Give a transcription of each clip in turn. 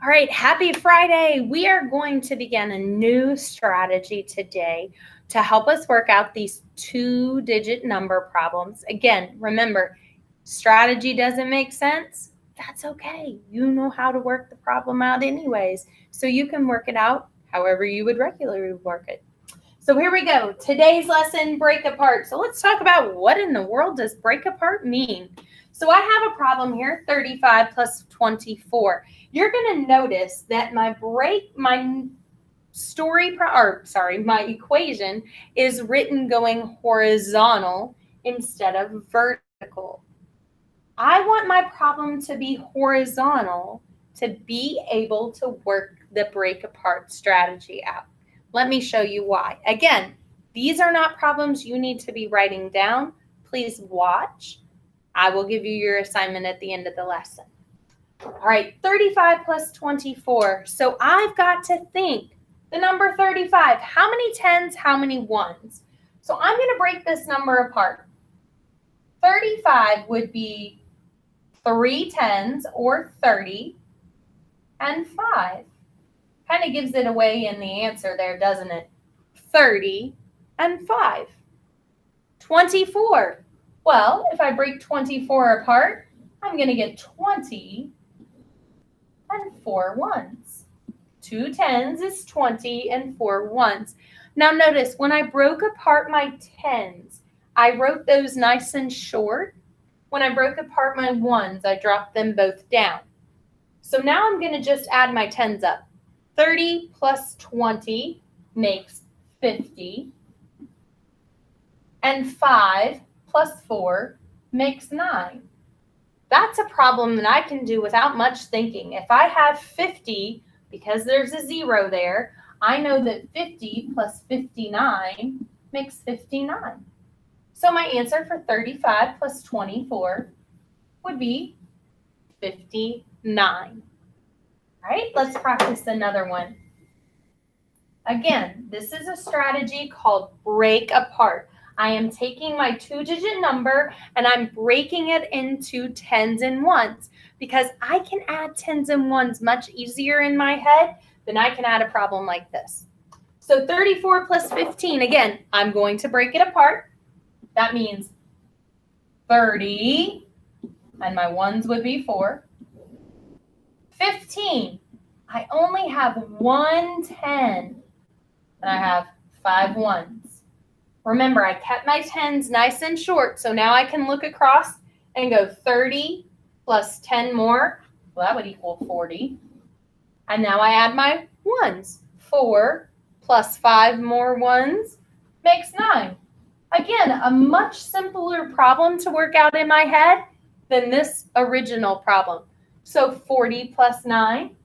All right, happy Friday. We are going to begin a new strategy today to help us work out these two-digit number problems. Again, remember, strategy doesn't make sense. That's okay. You know how to work the problem out anyways, so you can work it out however you would regularly work it. So here we go. Today's lesson, break apart. So let's talk about what in the world does break apart mean? So I have a problem here, 35 plus 24. You're going to notice that my equation is written going horizontal instead of vertical. I want my problem to be horizontal to be able to work the break apart strategy out. Let me show you why. Again, these are not problems you need to be writing down. Please watch. I will give you your assignment at the end of the lesson. All right, 35 plus 24. So I've got to think the number 35. How many tens, how many ones? So I'm going to break this number apart. 35 would be 3 tens or 30 and 5. Kind of gives it away in the answer there, doesn't it? 30 and 5. 24. Well, if I break 24 apart, I'm going to get 20 and 4 ones. 2 tens is 20 and 4 ones. Now notice, when I broke apart my tens, I wrote those nice and short. When I broke apart my ones, I dropped them both down. So now I'm going to just add my tens up. 30 plus 20 makes 50. And 5 plus 4 makes 9. That's a problem that I can do without much thinking. If I have 50, because there's a 0 there, I know that 50 plus 59 makes 59. So my answer for 35 plus 24 would be 59. All right, let's practice another one. Again, this is a strategy called break apart. I am taking my two-digit number and I'm breaking it into tens and ones because I can add tens and ones much easier in my head than I can add a problem like this. So 34 plus 15, again, I'm going to break it apart. That means 30, and my ones would be 4. 15, I only have 1 10, and I have 5 ones. Remember, I kept my tens nice and short, so now I can look across and go 30 plus 10 more. Well, that would equal 40. And now I add my ones. 4 plus 5 more ones makes 9. Again, a much simpler problem to work out in my head than this original problem. So 40 plus 9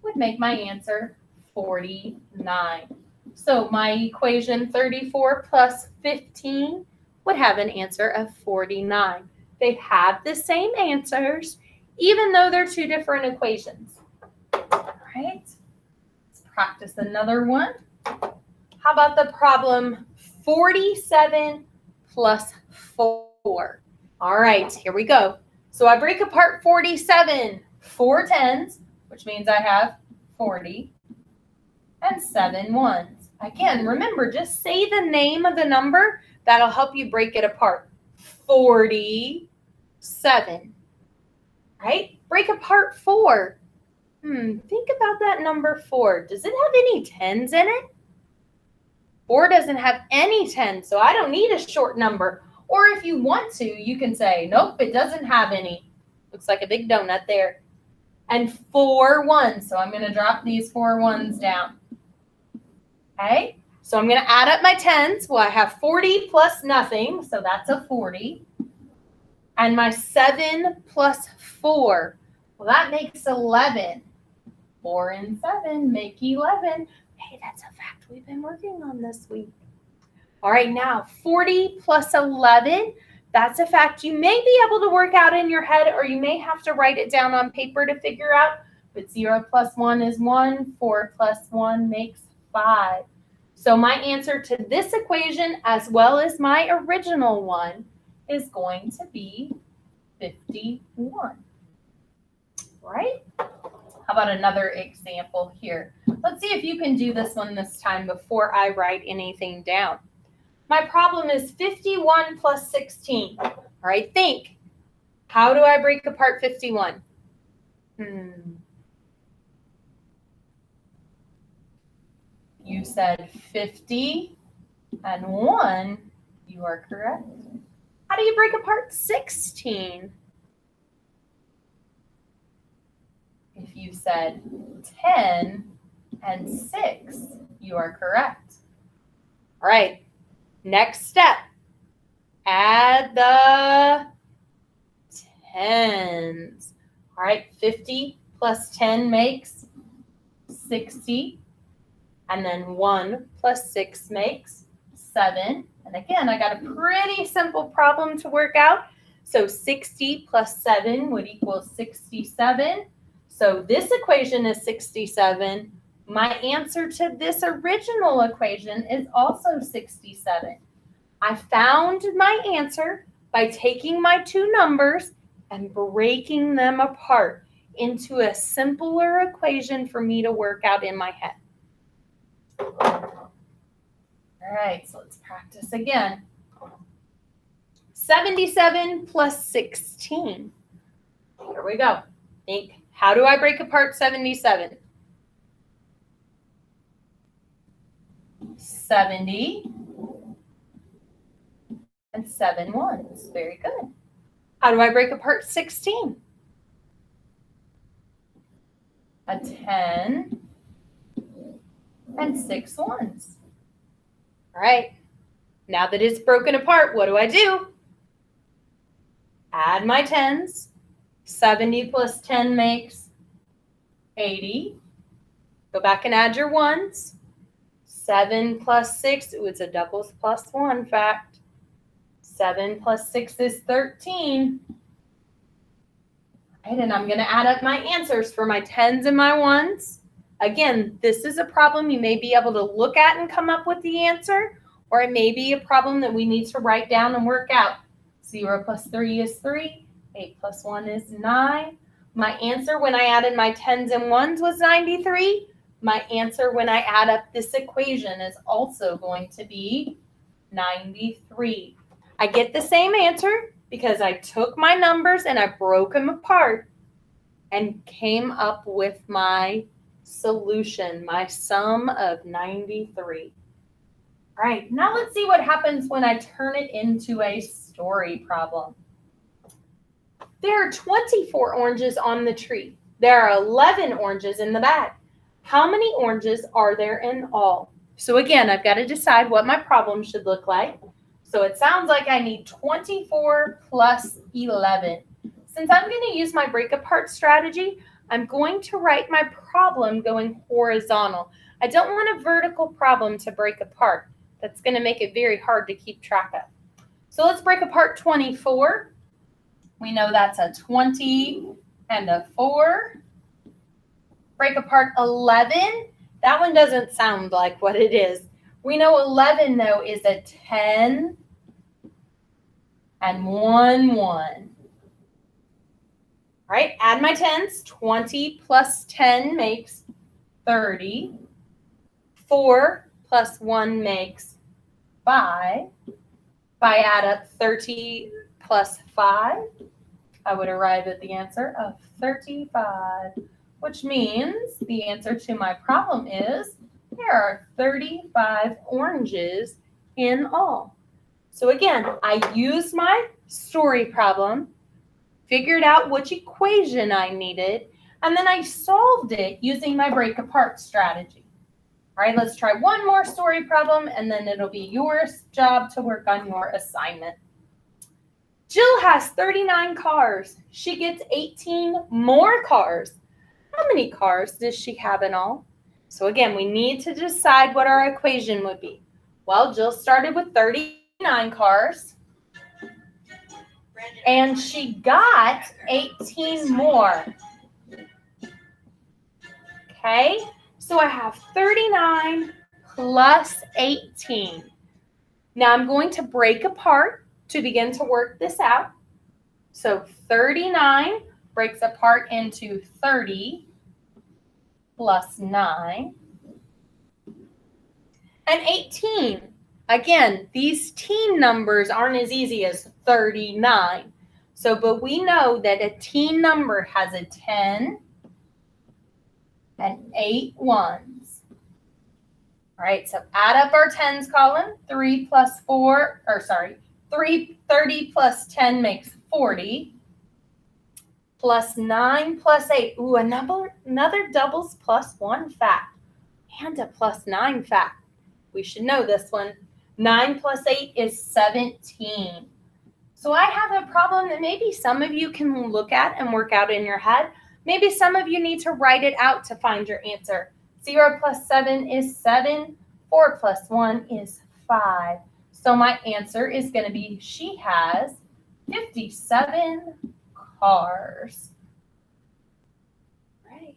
would make my answer 49. So my equation 34 plus 15 would have an answer of 49. They have the same answers, even though they're two different equations. All right, let's practice another one. How about the problem 47 plus 4? All right, here we go. So I break apart 47, 4 tens, which means I have 40, and 7 ones. Again, remember, just say the name of the number. That'll help you break it apart. 47. Right? Break apart 4. Think about that number 4. Does it have any tens in it? 4 doesn't have any tens, so I don't need a short number. Or if you want to, you can say, nope, it doesn't have any. Looks like a big donut there. And 4 ones, so I'm going to drop these 4 ones down. Okay, so I'm going to add up my tens. Well, I have 40 plus nothing, so that's a 40. And my 7 plus 4, well, that makes 11. 4 and 7 make 11. Hey, that's a fact we've been working on this week. All right, now 40 plus 11, that's a fact you may be able to work out in your head, or you may have to write it down on paper to figure out. But 0 plus 1 is 1. 4 plus 1 makes 5. So my answer to this equation, as well as my original one, is going to be 51. Right? How about another example here? Let's see if you can do this one this time before I write anything down. My problem is 51 plus 16. All right, think. How do I break apart 51? You said 50 and 1. You are correct. How do you break apart 16? If you said 10 and 6, you are correct. All right, next step. Add the tens. All right, 50 plus 10 makes 60. And then 1 plus 6 makes 7. And again, I got a pretty simple problem to work out. So 60 plus 7 would equal 67. So this equation is 67. My answer to this original equation is also 67. I found my answer by taking my two numbers and breaking them apart into a simpler equation for me to work out in my head. All right, so let's practice again. 77 plus 16. Here we go. Think, how do I break apart 77? 70 and 7 ones. Very good. How do I break apart 16? A 10 and 6 ones. All right. Now that it's broken apart, what do? Add my tens. 70 plus 10 makes 80. Go back and add your ones. 7 plus 6, ooh, it's a doubles plus 1 fact. 7 plus 6 is 13. Right, and I'm going to add up my answers for my tens and my ones. Again, this is a problem you may be able to look at and come up with the answer, or it may be a problem that we need to write down and work out. 0 plus 3 is 3. 8 plus 1 is 9. My answer when I added my tens and ones was 93. My answer when I add up this equation is also going to be 93. I get the same answer because I took my numbers and I broke them apart and came up with my solution, my sum of 93. All right, now let's see what happens when I turn it into a story problem. There are 24 oranges on the tree. There are 11 oranges in the bag. How many oranges are there in all? So again, I've got to decide what my problem should look like. So it sounds like I need 24 plus 11. Since I'm going to use my break apart strategy, I'm going to write my problem going horizontal. I don't want a vertical problem to break apart. That's going to make it very hard to keep track of. So let's break apart 24. We know that's a 20 and a 4. Break apart 11. That one doesn't sound like what it is. We know 11, though, is a 10 and 1, 1. All right, add my tens. 20 plus 10 makes 30. 4 plus 1 makes 5. If I add up 30 plus 5, I would arrive at the answer of 35, which means the answer to my problem is there are 35 oranges in all. So again, I used my story problem, figured out which equation I needed, and then I solved it using my break apart strategy. All right, let's try one more story problem, and then it'll be your job to work on your assignment. Jill has 39 cars. She gets 18 more cars. How many cars does she have in all? So again, we need to decide what our equation would be. Well, Jill started with 39 cars, and she got 18 more. Okay, so I have 39 plus 18. Now I'm going to break apart to begin to work this out. So 39 breaks apart into 30 plus 9, and 18. Again, these teen numbers aren't as easy as 39. So, but we know that a teen number has a 10 and 8 ones. All right, so add up our tens column. 30 plus 10 makes 40. Plus 9 plus 8. Ooh, another doubles plus 1 fact. And a plus 9 fact. We should know this one. 9 plus 8 is 17. So I have a problem that maybe some of you can look at and work out in your head. Maybe some of you need to write it out to find your answer. 0 plus 7 is 7. 4 plus 1 is 5. So my answer is going to be she has 57 cars. Right.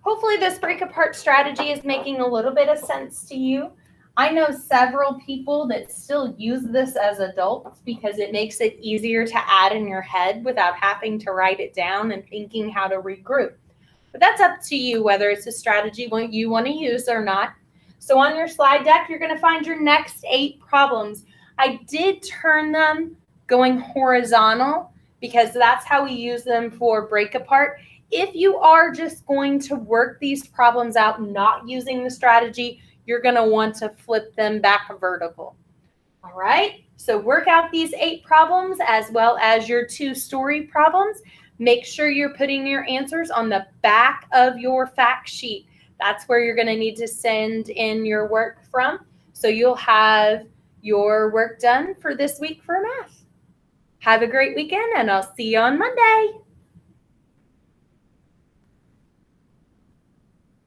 Hopefully this break apart strategy is making a little bit of sense to you. I know several people that still use this as adults because it makes it easier to add in your head without having to write it down and thinking how to regroup. But that's up to you whether it's a strategy you want to use or not. So on your slide deck, you're going to find your next 8 problems. I did turn them going horizontal because that's how we use them for break apart. If you are just going to work these problems out not using the strategy, you're going to want to flip them back vertical. All right, so work out these 8 problems as well as your 2 story problems. Make sure you're putting your answers on the back of your fact sheet. That's where you're going to need to send in your work from. So you'll have your work done for this week for math. Have a great weekend, and I'll see you on Monday.